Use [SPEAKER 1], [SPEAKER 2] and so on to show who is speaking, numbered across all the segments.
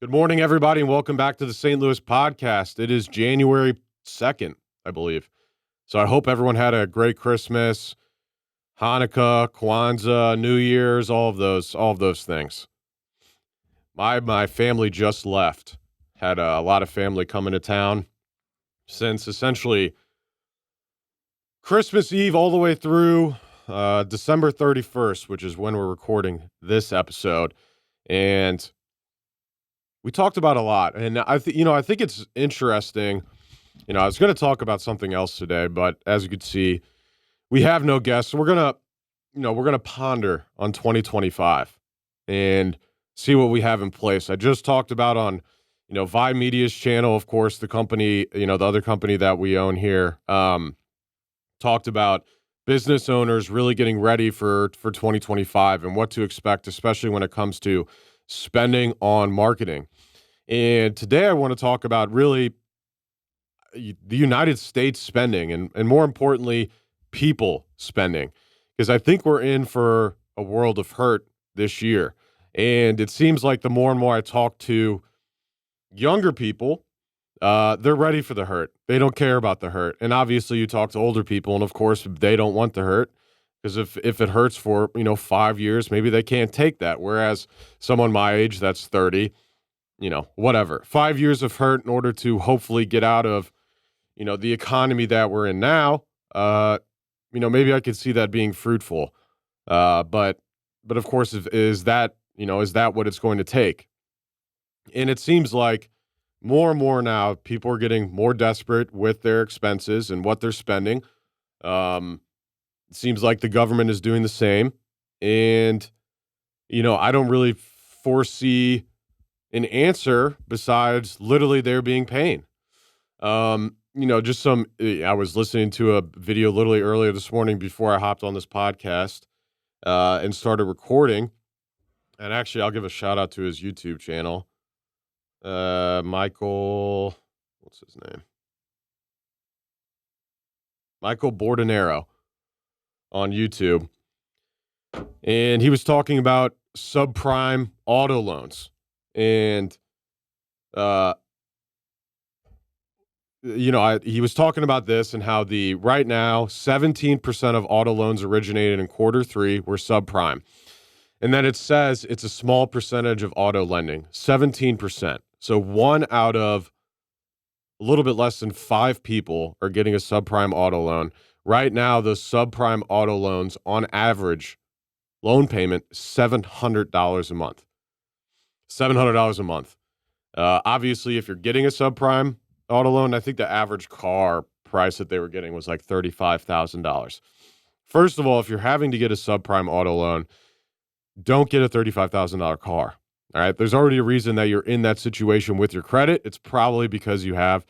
[SPEAKER 1] Good morning, everybody, and welcome back to the St. Louis podcast. It is January 2nd, I believe. So I hope everyone had a great Christmas, Hanukkah, Kwanzaa, New Year's, all of those things. My family just left. Had a lot of family coming to town since essentially Christmas Eve all the way through December 31st, which is when we're recording this episode. And we talked about a lot, and I think it's interesting. I was going to talk about something else today, but as you can see, we have no guests. So we're gonna ponder on 2025 and see what we have in place. I just talked about on, Vi Media's channel, of course, the company, the other company that we own here, talked about business owners really getting ready for 2025 and what to expect, especially when it comes to spending on marketing. And today I want to talk about really the United States spending and more importantly, people spending, because I think we're in for a world of hurt this year. And it seems like the more and more I talk to younger people, they're ready for the hurt. They don't care about the hurt. And obviously you talk to older people, and of course they don't want the hurt, because if it hurts for, 5 years, maybe they can't take that. Whereas someone my age, that's 30, whatever, 5 years of hurt in order to hopefully get out of, the economy that we're in now, maybe I could see that being fruitful. But of course, is that what it's going to take? And it seems like more and more now, people are getting more desperate with their expenses and what they're spending. It seems like the government is doing the same. And, I don't really foresee an answer besides literally there being pain. I was listening to a video literally earlier this morning before I hopped on this podcast and started recording. And actually, I'll give a shout out to his YouTube channel. Michael, what's his name? Michael Bordenero on YouTube. And he was talking about subprime auto loans. And, he was talking about this and how right now, 17% of auto loans originated in Q3 were subprime. And then it says it's a small percentage of auto lending, 17%. So one out of a little bit less than 5 people are getting a subprime auto loan. Right now, those subprime auto loans, on average, loan payment, $700 a month. $700 a month. Obviously, if you're getting a subprime auto loan, I think the average car price that they were getting was like $35,000. First of all, if you're having to get a subprime auto loan, don't get a $35,000 car. All right. There's already a reason that you're in that situation with your credit. It's probably because you have,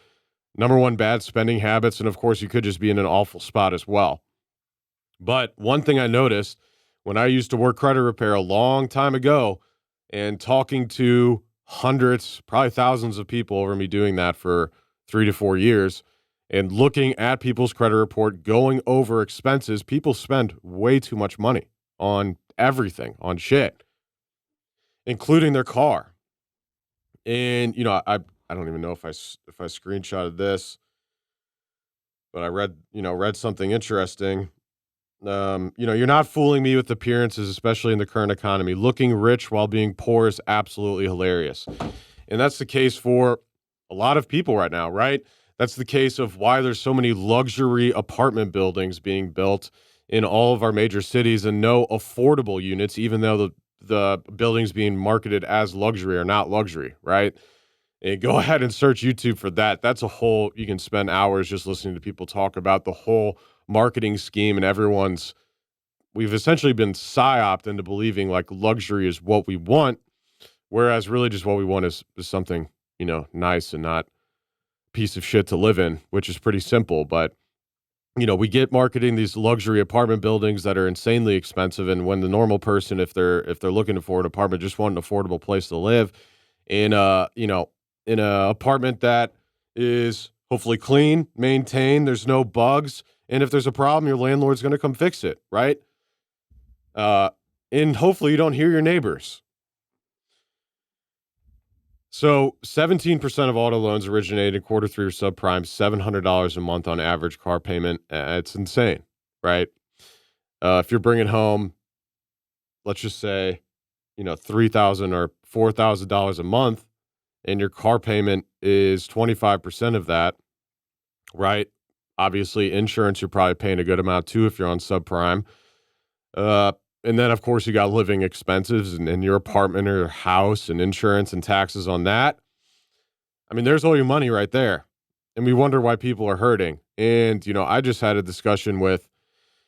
[SPEAKER 1] number one, bad spending habits. And of course, you could just be in an awful spot as well. But one thing I noticed when I used to work credit repair a long time ago and talking to hundreds, probably thousands of people over me doing that for 3 to 4 years and looking at people's credit report, going over expenses, people spend way too much money on everything, on shit, including their car. And, I don't even know if I screenshotted this, but I read something interesting. You're not fooling me with appearances, especially in the current economy. Looking rich while being poor is absolutely hilarious. And that's the case for a lot of people right now, right? That's the case of why there's so many luxury apartment buildings being built in all of our major cities and no affordable units, even though the buildings being marketed as luxury are not luxury, right? And go ahead and search YouTube for that. That's you can spend hours just listening to people talk about the whole marketing scheme, and we've essentially been psyoped into believing like luxury is what we want, whereas really just what we want is something, nice and not a piece of shit to live in, which is pretty simple. But we get marketing these luxury apartment buildings that are insanely expensive, and when the normal person, if they're looking for an apartment, just want an affordable place to live in in a apartment that is hopefully clean, maintained, there's no bugs, and if there's a problem, your landlord's going to come fix it, right? And hopefully you don't hear your neighbors. So 17% of auto loans originated in quarter three or subprime, $700 a month on average car payment. It's insane, right? If you're bringing home, let's just say, $3,000 or $4,000 a month, and your car payment is 25% of that, right? Obviously, insurance, you're probably paying a good amount too if you're on subprime. Uh, and then, of course, you got living expenses and your apartment or your house and insurance and taxes on that. I mean, there's all your money right there. And we wonder why people are hurting. And, I just had a discussion with,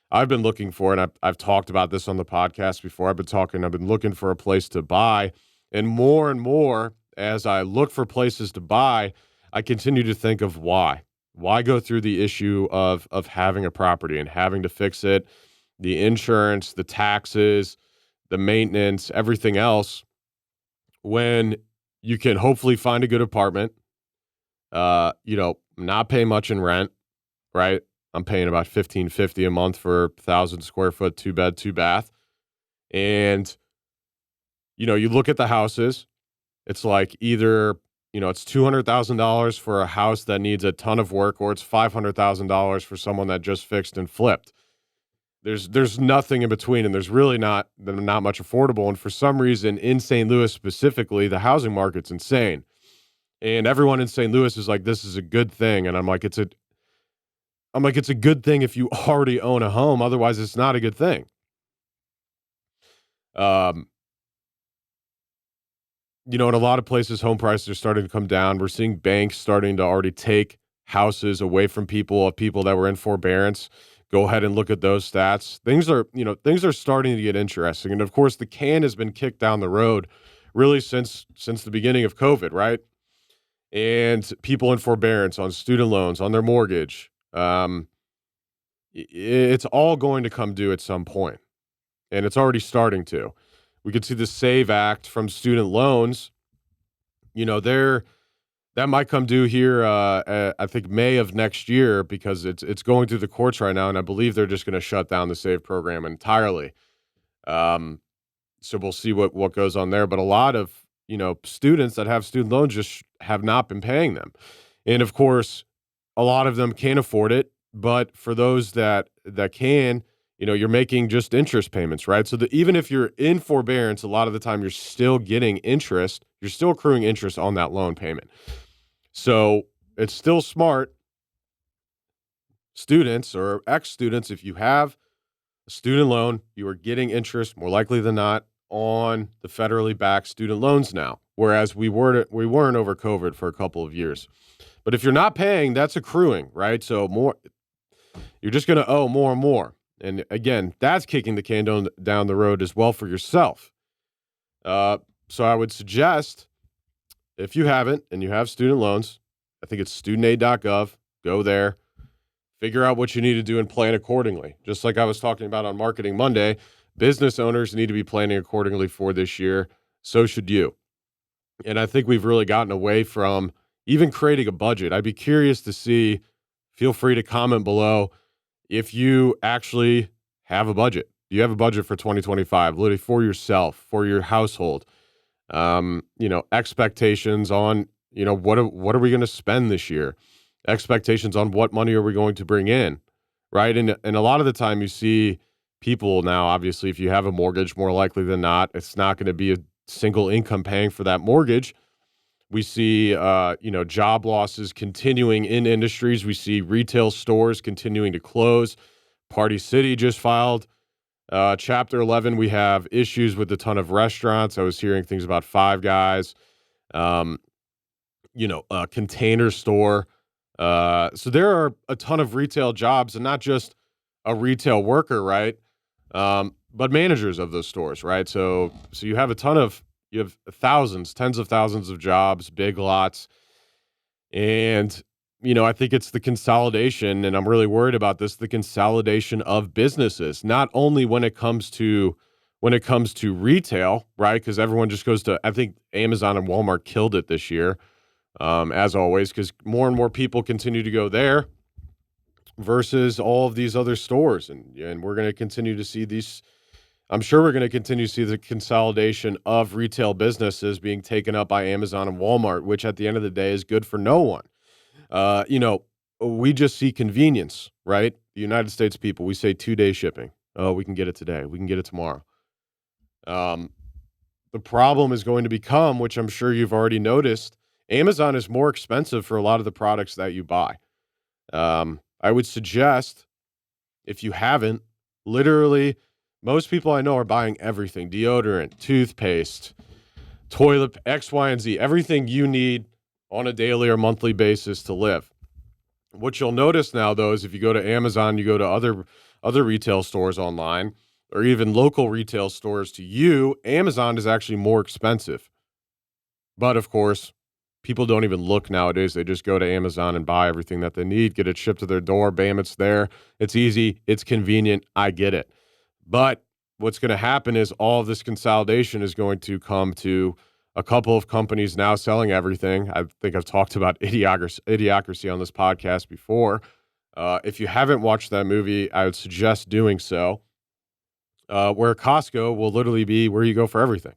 [SPEAKER 1] I've been looking for, and I've talked about this on the podcast before. I've been looking for a place to buy. And more, as I look for places to buy, I continue to think of why. Why go through the issue of having a property and having to fix it, the insurance, the taxes, the maintenance, everything else, when you can hopefully find a good apartment, not pay much in rent, right? I'm paying about $1,550 a month for 1,000 square foot, 2 bed, 2 bath. And, you look at the houses, it's like either, it's $200,000 for a house that needs a ton of work, or it's $500,000 for someone that just fixed and flipped. There's nothing in between, and there's really not much affordable. And for some reason, in St. Louis specifically, the housing market's insane. And everyone in St. Louis is like, this is a good thing. And I'm like, it's a good thing if you already own a home. Otherwise, it's not a good thing. In a lot of places, home prices are starting to come down. We're seeing banks starting to already take houses away from people that were in forbearance. Go ahead and look at those stats. Things are starting to get interesting. And of course, the can has been kicked down the road really since the beginning of COVID, right? And people in forbearance on student loans, on their mortgage. It's all going to come due at some point, and it's already starting to. We could see the SAVE Act from student loans. That might come due here. I think May of next year, because it's going through the courts right now, and I believe they're just going to shut down the SAVE program entirely. So we'll see what goes on there. But a lot of students that have student loans just have not been paying them, and of course, a lot of them can't afford it. But for those that can, you're making just interest payments, right? So even if you're in forbearance, a lot of the time you're still getting interest. You're still accruing interest on that loan payment. So it's still smart, students or ex-students, if you have a student loan, you are getting interest more likely than not on the federally backed student loans now, whereas we weren't over COVID for a couple of years. But if you're not paying, that's accruing, right? So you're just going to owe more and more. And again, that's kicking the can down the road as well for yourself. So I would suggest, if you haven't and you have student loans, I think it's studentaid.gov. Go there, figure out what you need to do and plan accordingly. Just like I was talking about on Marketing Monday, business owners need to be planning accordingly for this year. So should you. And I think we've really gotten away from even creating a budget. I'd be curious to see, feel free to comment below if you actually have a budget. Do you have a budget for 2025, literally for yourself, for your household? Expectations on, what are we going to spend this year? Expectations on what money are we going to bring in, right? And a lot of the time you see people now, obviously, if you have a mortgage, more likely than not, it's not going to be a single income paying for that mortgage. We see, job losses continuing in industries. We see retail stores continuing to close. Party City just filed Chapter 11. We have issues with a ton of restaurants. I was hearing things about Five Guys, a Container Store. So there are a ton of retail jobs, and not just a retail worker, right? But managers of those stores, right? So you have thousands, tens of thousands of jobs, big lots. And, I think it's the consolidation, and I'm really worried about this, the consolidation of businesses, not only when it comes to retail, right? Because everyone just goes to, I think Amazon and Walmart killed it this year, as always, because more and more people continue to go there versus all of these other stores. And we're going to continue to see these I'm sure we're going to continue to see the consolidation of retail businesses being taken up by Amazon and Walmart, which at the end of the day is good for no one. You know, we just see convenience, right? The United States people, we say 2-day shipping. Oh, we can get it today. We can get it tomorrow. Um, the problem is going to become, which I'm sure you've already noticed, Amazon is more expensive for a lot of the products that you buy. I would suggest, if you haven't, literally, most people I know are buying everything: deodorant, toothpaste, toilet, X, Y, and Z, everything you need on a daily or monthly basis to live. What you'll notice now, though, is if you go to Amazon, you go to other retail stores online, or even local retail stores to you, Amazon is actually more expensive. But of course, people don't even look nowadays. They just go to Amazon and buy everything that they need, get it shipped to their door. Bam, it's there. It's easy. It's convenient. I get it. But what's going to happen is all of this consolidation is going to come to a couple of companies now selling everything. I think I've talked about Idiocracy on this podcast before. If you haven't watched that movie, I would suggest doing so. Where Costco will literally be where you go for everything.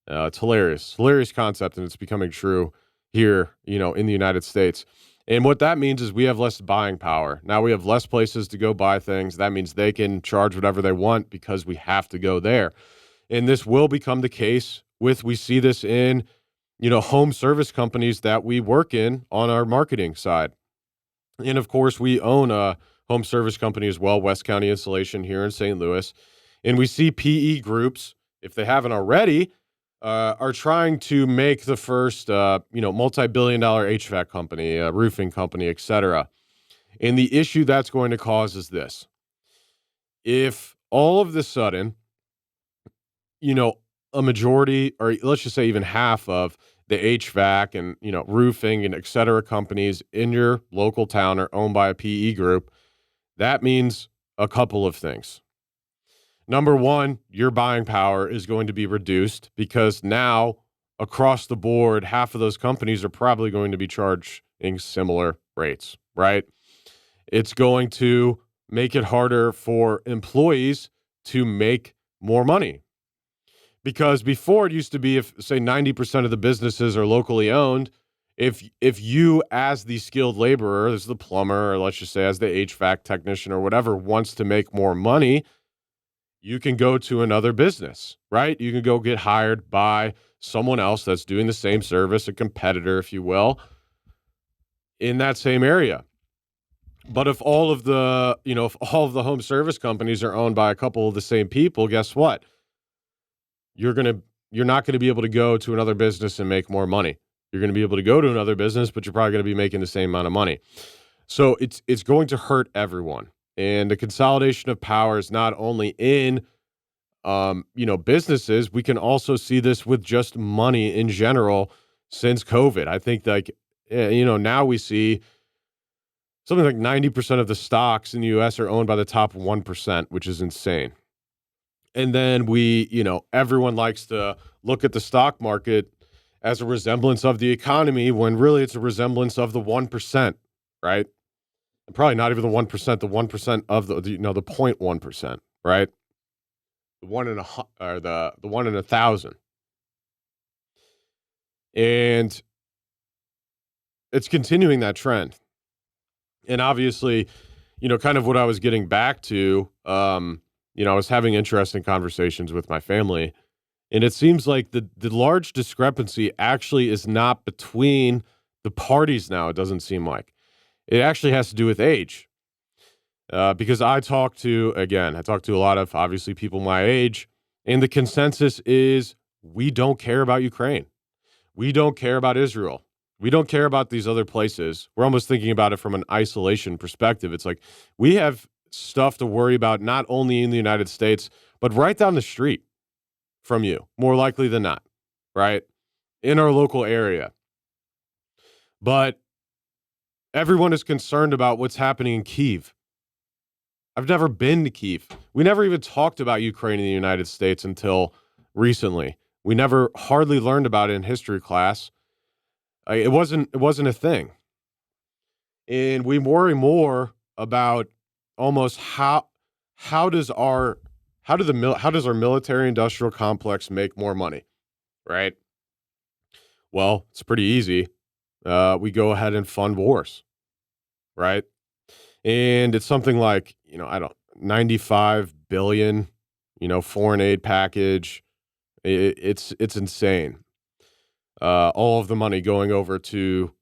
[SPEAKER 1] It's hilarious concept, and it's becoming true here, in the United States. And what that means is we have less buying power. Now we have less places to go buy things. That means they can charge whatever they want because we have to go there. And this will become the case we see this in, home service companies that we work in on our marketing side. And of course, we own a home service company as well, West County Insulation here in St. Louis. And we see PE groups, if they haven't already, are trying to make the first, multi-billion-dollar HVAC company, roofing company, etc. And the issue that's going to cause is this: if all of the sudden, a majority, or let's just say even half of the HVAC and roofing and etc. companies in your local town are owned by a PE group, that means a couple of things. Number one, your buying power is going to be reduced because now, across the board, half of those companies are probably going to be charging similar rates, right? It's going to make it harder for employees to make more money. Because before, it used to be, if, say, 90% of the businesses are locally owned, if you, as the skilled laborer, as the plumber, or let's just say as the HVAC technician or whatever, wants to make more money, you can go to another business, right? You can go get hired by someone else that's doing the same service, a competitor, if you will, in that same area. But if all of the home service companies are owned by a couple of the same people, guess what? You're not going to be able to go to another business and make more money. You're going to be able to go to another business, but you're probably going to be making the same amount of money. So it's going to hurt everyone. And the consolidation of power is not only in, businesses. We can also see this with just money in general since COVID. I think now we see something like 90% of the stocks in the U.S. are owned by the top 1%, which is insane. And then everyone likes to look at the stock market as a resemblance of the economy when really it's a resemblance of the 1%, right? And probably not even the 1%, the 1% of the 0.1%, right? The 1 in the 1 in 1,000. And it's continuing that trend. And obviously, kind of what I was getting back to, I was having interesting conversations with my family, and it seems like the large discrepancy actually is not between the parties now. It doesn't seem like. It actually has to do with age. Because I talk to a lot of, obviously, people my age, and the consensus is we don't care about Ukraine. We don't care about Israel. We don't care about these other places. We're almost thinking about it from an isolation perspective. It's like we have stuff to worry about not only in the United States, but right down the street from you, more likely than not, right? In our local area. But everyone is concerned about what's happening in Kyiv. I've never been to Kyiv. We never even talked about Ukraine in the United States until recently. We never hardly learned about it in history class. It wasn't a thing. And we worry more about almost how does our how does our military industrial complex make more money, right? Well, it's pretty easy. We go ahead and fund wars, right? And it's something like, I don't 95 billion, foreign aid package. It's insane. All of the money going over to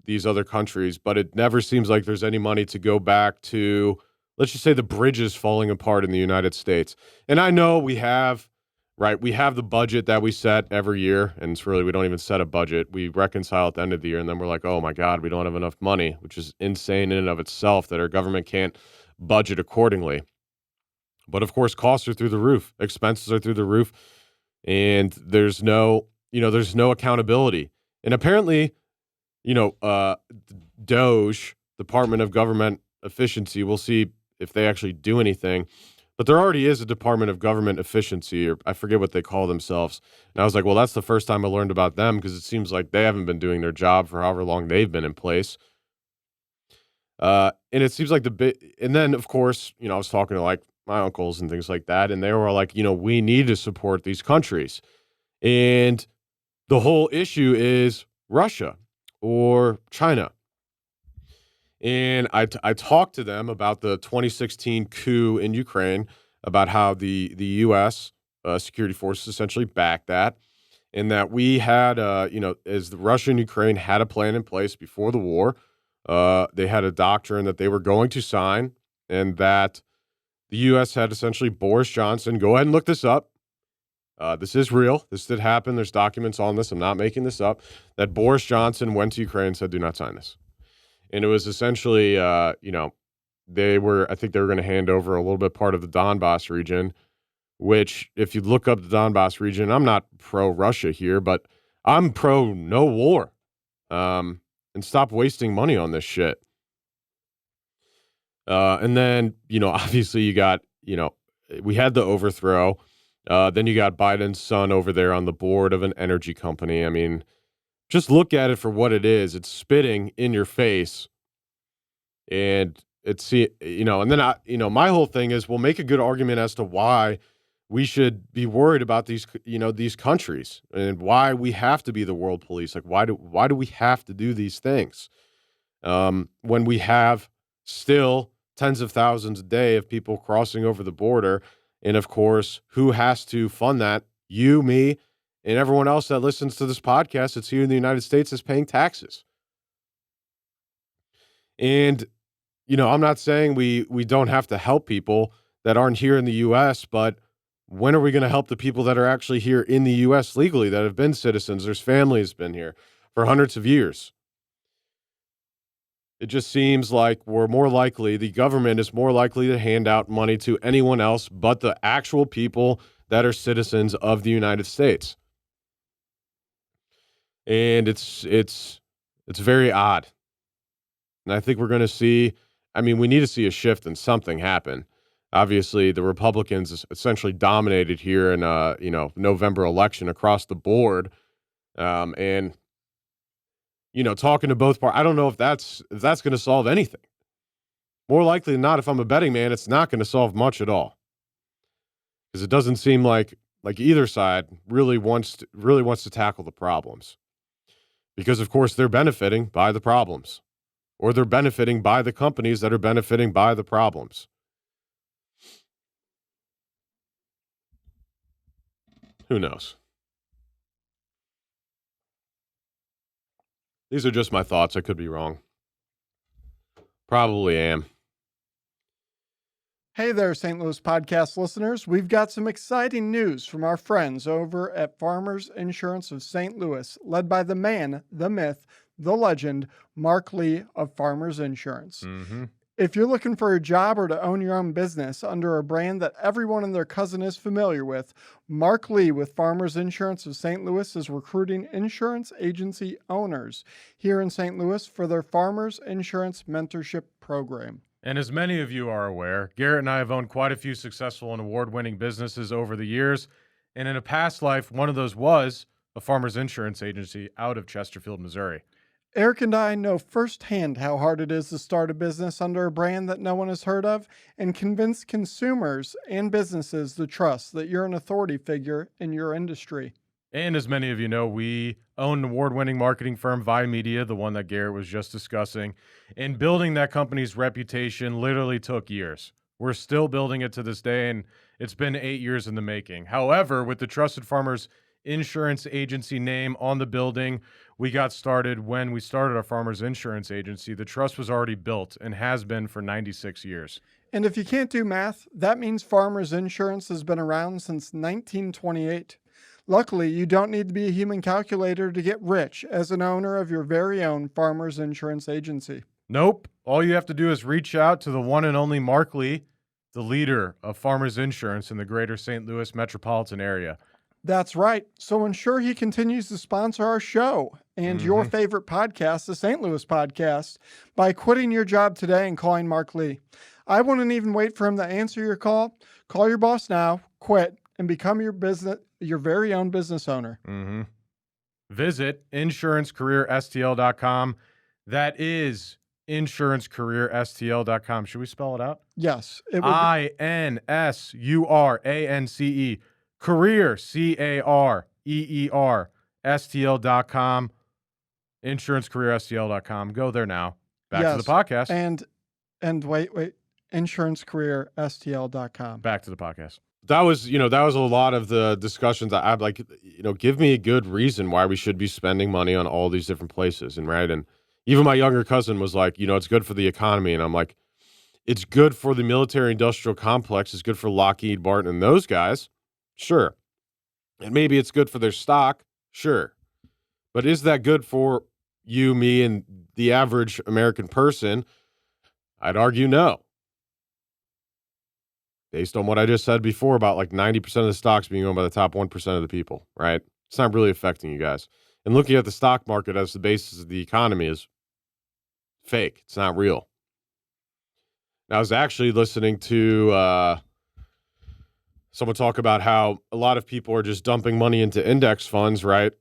[SPEAKER 1] these other countries, but it never seems like there's any money to go back to, let's just say, the bridges falling apart in the United States. And I know we have the budget that we set every year, and it's really, we don't even set a budget. We reconcile at the end of the year, and then we're like, oh my God, we don't have enough money, which is insane in and of itself that our government can't budget accordingly. But of course, costs are through the roof, expenses are through the roof, and there's no accountability. And apparently, Doge, Department of Government Efficiency, we'll see if they actually do anything. But there already is a Department of Government Efficiency, or I forget what they call themselves. And I was like, well, that's the first time I learned about them, because it seems like they haven't been doing their job for however long they've been in place. And it seems like and then of course, I was talking to like my uncles and things like that, and they were like, we need to support these countries. And the whole issue is Russia or China. And I talked to them about the 2016 coup in Ukraine, about how the U.S. Security forces essentially backed that, and that we had, as the Russia and Ukraine had a plan in place before the war. They had a doctrine that they were going to sign, and that the U.S. had essentially Boris Johnson. Go ahead and look this up. This is real. This did happen. There's documents on this. I'm not making this up. That Boris Johnson went to Ukraine and said, do not sign this. And it was essentially, I think they were going to hand over a little bit part of the Donbass region, which if you look up the Donbass region, I'm not pro-Russia here, but I'm pro no war. And stop wasting money on this shit. And then, obviously you got, we had the overthrow. Then you got Biden's son over there on the board of an energy company. I mean, just look at it for what it is. It's spitting in your face. And and then my whole thing is, we'll make a good argument as to why we should be worried about these countries, and why we have to be the world police. Like, why do we have to do these things? When we have still tens of thousands a day of people crossing over the border. And of course, who has to fund that? You, me, and everyone else that listens to this podcast that's here in the United States is paying taxes. And, I'm not saying we don't have to help people that aren't here in the U.S., but when are we going to help the people that are actually here in the U.S. legally, that have been citizens? There's families been here for hundreds of years. It just seems like the government is more likely to hand out money to anyone else but the actual people that are citizens of the United States. And it's very odd. And I think we're going to see, we need to see a shift and something happen. Obviously, the Republicans essentially dominated here in November election across the board. And talking to both parties, I don't know if that's going to solve anything. More likely than not, if I'm a betting man, it's not going to solve much at all, because it doesn't seem like either side really wants to tackle the problems, because of course they're benefiting by the problems, or they're benefiting by the companies that are benefiting by the problems. Who knows? These are just my thoughts. I could be wrong. Probably am.
[SPEAKER 2] Hey there, St. Louis podcast listeners. We've got some exciting news from our friends over at Farmers Insurance of St. Louis, led by the man, the myth, the legend, Mark Lee of Farmers Insurance.
[SPEAKER 1] Mm-hmm.
[SPEAKER 2] If you're looking for a job or to own your own business under a brand that everyone and their cousin is familiar with, Mark Lee with Farmers Insurance of St. Louis is recruiting insurance agency owners here in St. Louis for their Farmers Insurance Mentorship Program.
[SPEAKER 3] And as many of you are aware, Garrett and I have owned quite a few successful and award-winning businesses over the years. And in a past life, one of those was a farmers insurance agency out of Chesterfield, Missouri.
[SPEAKER 2] Eric and I know firsthand how hard it is to start a business under a brand that no one has heard of and convince consumers and businesses to trust that you're an authority figure in your industry.
[SPEAKER 3] And as many of you know, we own an award-winning marketing firm, Via Media, the one that Garrett was just discussing. And building that company's reputation literally took years. We're still building it to this day, and it's been 8 years in the making. However, with the Trusted Farmers Insurance Agency name on the building, we got started when we started our Farmers Insurance Agency. The trust was already built and has been for 96 years.
[SPEAKER 2] And if you can't do math, that means Farmers Insurance has been around since 1928. Luckily, you don't need to be a human calculator to get rich as an owner of your very own Farmers Insurance Agency.
[SPEAKER 3] Nope. All you have to do is reach out to the one and only Mark Lee, the leader of Farmers Insurance in the greater St. Louis metropolitan area.
[SPEAKER 2] That's right. So ensure he continues to sponsor our show and your favorite podcast, the St. Louis Podcast, by quitting your job today and calling Mark Lee. I wouldn't even wait for him to answer your call. Call your boss now, quit, and become your very own business owner.
[SPEAKER 3] Visit insurancecareerstl.com. That is insurancecareerstl.com. Should we spell it out?
[SPEAKER 2] Yes. It would
[SPEAKER 3] INSURANCE, career, CAREER, STL.com, insurancecareerstl.com. Go there now. Back to the podcast.
[SPEAKER 2] And wait, insurancecareerstl.com.
[SPEAKER 3] Back to the podcast.
[SPEAKER 1] That was a lot of the discussions. I'm like, give me a good reason why we should be spending money on all these different places. And even my younger cousin was like, it's good for the economy. And I'm like, it's good for the military industrial complex. It's good for Lockheed Martin and those guys. Sure. And maybe it's good for their stock. Sure. But is that good for you, me, and the average American person? I'd argue no. Based on what I just said before about like 90% of the stocks being owned by the top 1% of the people, right? It's not really affecting you guys. And looking at the stock market as the basis of the economy is fake. It's not real. I was actually listening to someone talk about how a lot of people are just dumping money into index funds, right?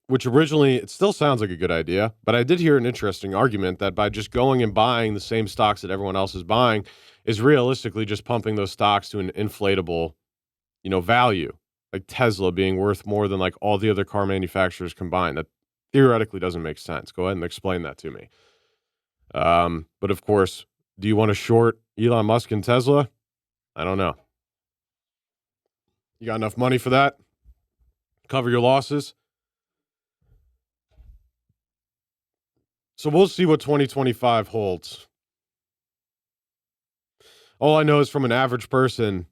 [SPEAKER 1] Which originally, it still sounds like a good idea, but I did hear an interesting argument that by just going and buying the same stocks that everyone else is buying is realistically just pumping those stocks to an inflatable, value, like Tesla being worth more than like all the other car manufacturers combined. That theoretically doesn't make sense. Go ahead and explain that to me. But of course, do you want to short Elon Musk and Tesla? I don't know. You got enough money for that? Cover your losses? So we'll see what 2025 holds. All I know is from an average person,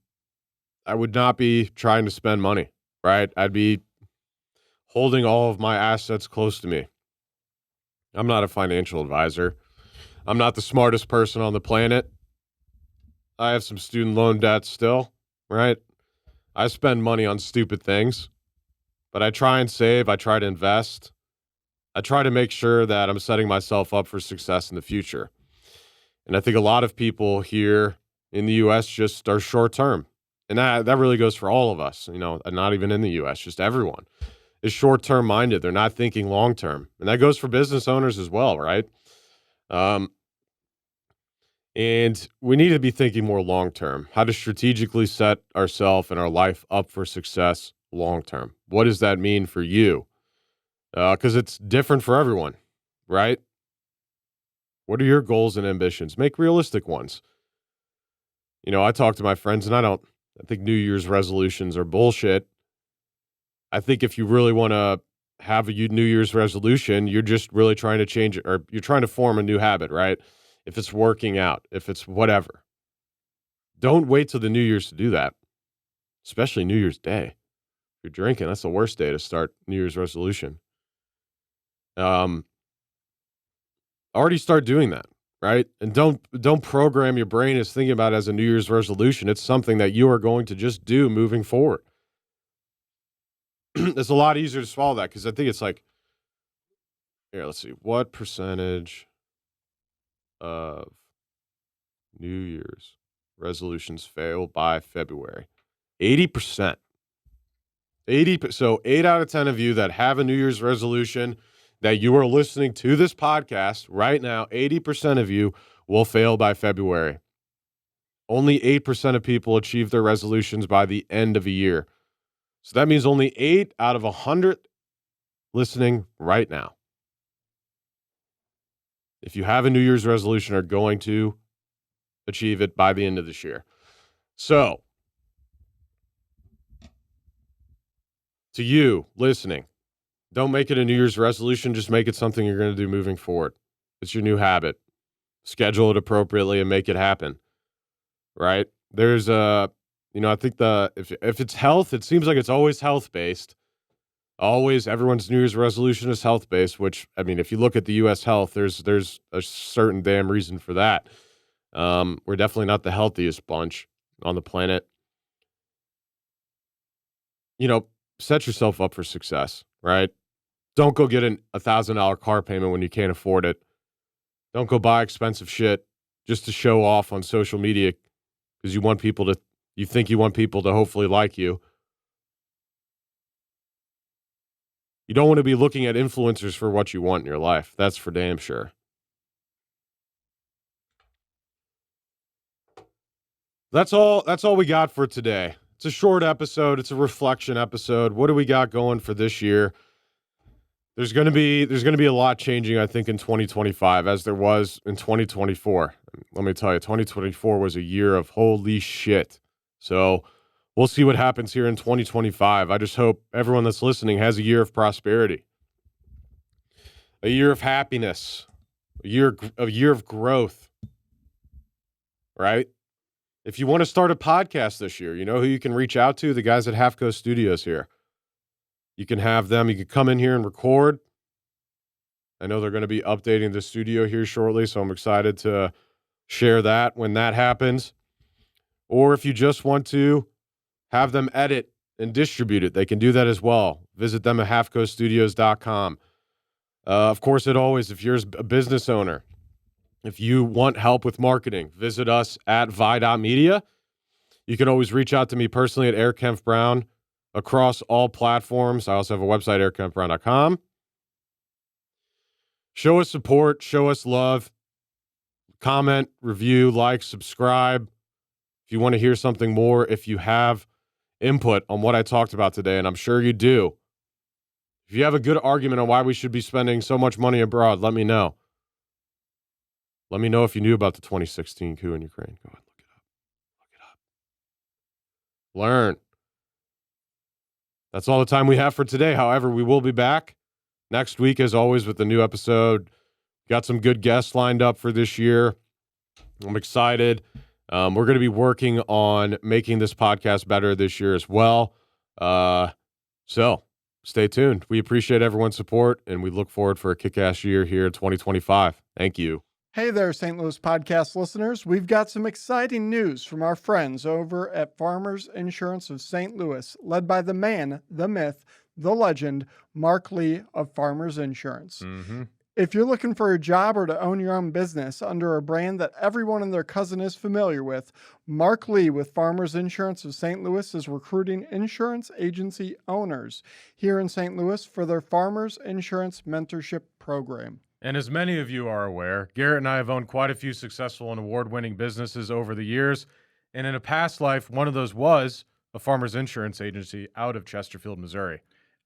[SPEAKER 1] I would not be trying to spend money, right? I'd be holding all of my assets close to me. I'm not a financial advisor. I'm not the smartest person on the planet. I have some student loan debt still, right? I spend money on stupid things, but I try and save. I try to invest. I try to make sure that I'm setting myself up for success in the future. And I think a lot of people here in the U.S. just are short term. And that really goes for all of us, not even in the U.S., just everyone is short term minded. They're not thinking long term. And that goes for business owners as well, right? And we need to be thinking more long term, how to strategically set ourselves and our life up for success long term. What does that mean for you? Because it's different for everyone, right? What are your goals and ambitions? Make realistic ones. I talk to my friends, and I think New Year's resolutions are bullshit. I think if you really want to have a New Year's resolution, you're just really trying to change it, or you're trying to form a new habit, right? If it's working out, if it's whatever. Don't wait till the New Year's to do that, especially New Year's Day. If you're drinking, that's the worst day to start New Year's resolution. Already start doing that, right? And don't program your brain as thinking about it as a New Year's resolution. It's something that you are going to just do moving forward. It's a lot easier to swallow that because I think it's like, here, let's see, what percentage of New Year's resolutions fail by February? 80%. So 8 out of 10 of you that have a New Year's resolution, that you are listening to this podcast right now, 80% of you will fail by February. Only 8% of people achieve their resolutions by the end of a year. So that means only 8 out of 100 listening right now, if you have a New Year's resolution, are going to achieve it by the end of this year. So, to you listening, don't make it a New Year's resolution. Just make it something you're going to do moving forward. It's your new habit. Schedule it appropriately and make it happen. Right? There's I think if it's health, it seems like it's always health based. Always, everyone's New Year's resolution is health based. Which, I mean, if you look at the U.S. health, there's a certain damn reason for that. We're definitely not the healthiest bunch on the planet. Set yourself up for success, right? Don't go get a $1,000 car payment when you can't afford it. Don't go buy expensive shit just to show off on social media because you want people to hopefully like you. You don't want to be looking at influencers for what you want in your life. That's for damn sure. That's all we got for today. It's a short episode. It's a reflection episode. What do we got going for this year? There's going to be a lot changing, I think, in 2025 as there was in 2024. Let me tell you, 2024 was a year of holy shit. So we'll see what happens here in 2025. I just hope everyone that's listening has a year of prosperity, a year of happiness, a year of growth, right? If you want to start a podcast this year, you know who you can reach out to? The guys at Half Coast Studios here. You can have them. You can come in here and record. I know they're going to be updating the studio here shortly, so I'm excited to share that when that happens. Or if you just want to have them edit and distribute it, they can do that as well. Visit them at halfcoaststudios.com. Of course, if you're a business owner, if you want help with marketing, visit us at vi.media. You can always reach out to me personally at Eric Kempf Brown across all platforms. I also have a website, erickempbrown.com. Show us support, show us love, comment, review, like, subscribe. If you want to hear something more, if you have input on what I talked about today, and I'm sure you do. If you have a good argument on why we should be spending so much money abroad, let me know. Let me know if you knew about the 2016 coup in Ukraine. Go ahead, look it up. Look it up. Learn. That's all the time we have for today. However, we will be back next week, as always, with a new episode. Got some good guests lined up for this year. I'm excited. We're going to be working on making this podcast better this year as well. So stay tuned. We appreciate everyone's support, and we look forward for a kick-ass year here in 2025. Thank you.
[SPEAKER 2] Hey there, St. Louis podcast listeners. We've got some exciting news from our friends over at Farmers Insurance of St. Louis, led by the man, the myth, the legend, Mark Lee of Farmers Insurance.
[SPEAKER 3] Mm-hmm.
[SPEAKER 2] If you're looking for a job or to own your own business under a brand that everyone and their cousin is familiar with, Mark Lee with Farmers Insurance of St. Louis is recruiting insurance agency owners here in St. Louis for their Farmers Insurance Mentorship Program.
[SPEAKER 3] And as many of you are aware, Garrett and I have owned quite a few successful and award-winning businesses over the years. And in a past life, one of those was a farmers insurance agency out of Chesterfield, Missouri.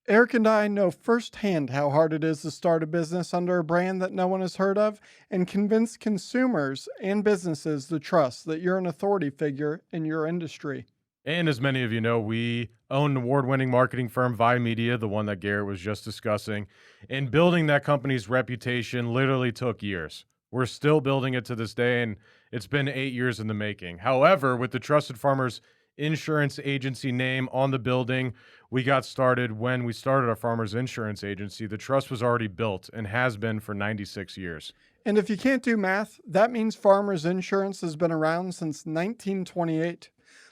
[SPEAKER 2] Eric and I know firsthand how hard it is to start a business under a brand that no one has heard of and convince consumers and businesses to trust that you're an authority figure in your industry.
[SPEAKER 3] And as many of you know, we own an award-winning marketing firm, Vi Media, the one that Garrett was just discussing. And building that company's reputation literally took years. We're still building it to this day, and it's been 8 years in the making. However, with the Trusted Farmers Insurance Agency name on the building, we got started when we started our Farmers Insurance Agency. The trust was already built and has been for 96 years.
[SPEAKER 2] And if you can't do math, that means Farmers Insurance has been around since 1928.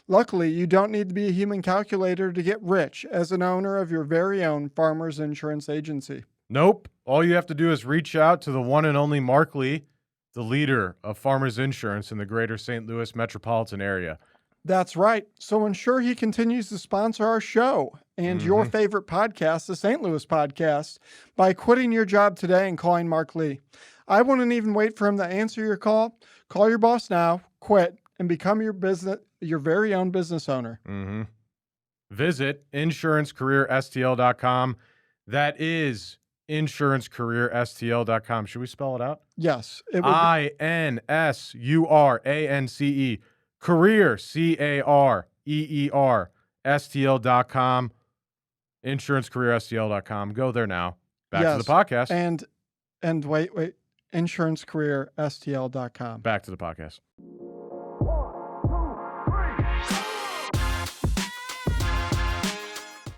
[SPEAKER 2] Luckily, you don't need to be a human calculator to get rich as an owner of your very own Farmers Insurance Agency.
[SPEAKER 3] Nope. All you have to do is reach out to the one and only Mark Lee, the leader of Farmers Insurance in the greater St. Louis metropolitan area.
[SPEAKER 2] That's right. So ensure he continues to sponsor our show and your favorite podcast, the St. Louis Podcast, by quitting your job today and calling Mark Lee. I wouldn't even wait for him to answer your call. Call your boss now, quit, and become your very own business owner.
[SPEAKER 3] Visit insurancecareerstl.com. That is insurancecareerstl.com. Should we spell it out?
[SPEAKER 2] Yes. It would
[SPEAKER 3] INSURANCE, career, CAREER, STL.com, insurancecareerstl.com. Go there now. Back to the podcast.
[SPEAKER 2] And wait, insurancecareerstl.com.
[SPEAKER 3] Back to the podcast.